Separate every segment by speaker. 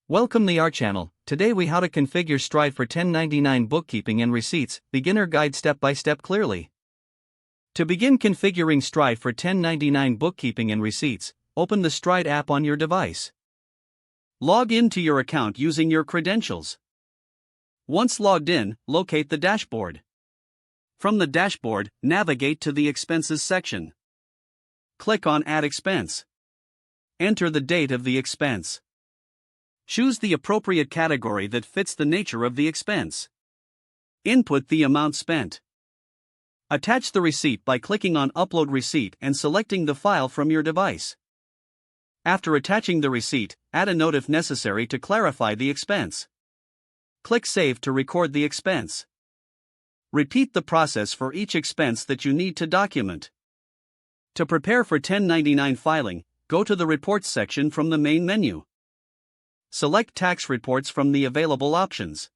Speaker 1: Welcome to our channel. Today we how to configure Strive for 1099 bookkeeping and receipts, beginner guide step by step clearly. To begin configuring Strive for 1099 bookkeeping and receipts, open the Stride app on your device. Log into your account using your credentials. Once logged in, locate the dashboard. From the dashboard, navigate to the Expenses section. Click on Add Expense. Enter the date of the expense. Choose the appropriate category that fits the nature of the expense. Input the amount spent. Attach the receipt by clicking on Upload Receipt and selecting the file from your device. After attaching the receipt, add a note if necessary to clarify the expense. Click Save to record the expense. Repeat the process for each expense that you need to document. To prepare for 1099 filing, go to the Reports section from the main menu. Select Tax Reports from the available options.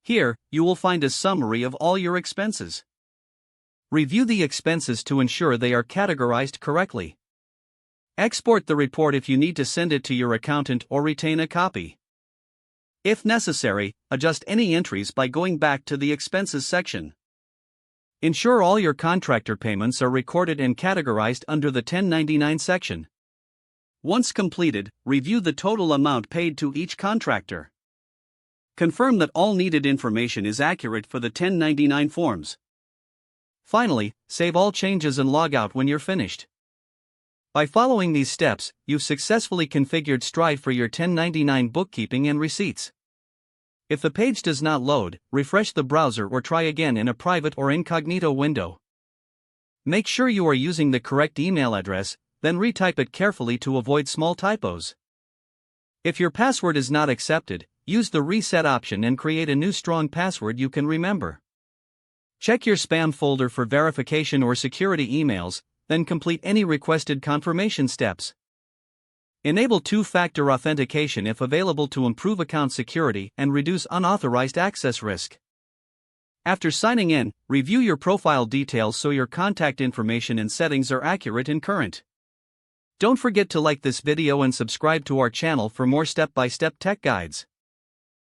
Speaker 1: Here, you will find a summary of all your expenses. Review the expenses to ensure they are categorized correctly. Export the report if you need to send it to your accountant or retain a copy. If necessary, adjust any entries by going back to the Expenses section. Ensure all your contractor payments are recorded and categorized under the 1099 section. Once completed, review the total amount paid to each contractor. Confirm that all needed information is accurate for the 1099 forms. Finally, save all changes and log out when you're finished. By following these steps, you've successfully configured Strive for your 1099 bookkeeping and receipts. If the page does not load, refresh the browser or try again in a private or incognito window. Make sure you are using the correct email address, then retype it carefully to avoid small typos. If your password is not accepted, use the reset option and create a new strong password you can remember. Check your spam folder for verification or security emails, then complete any requested confirmation steps. Enable two-factor authentication if available to improve account security and reduce unauthorized access risk. After signing in, review your profile details so your contact information and settings are accurate and current. Don't forget to like this video and subscribe to our channel for more step-by-step tech guides.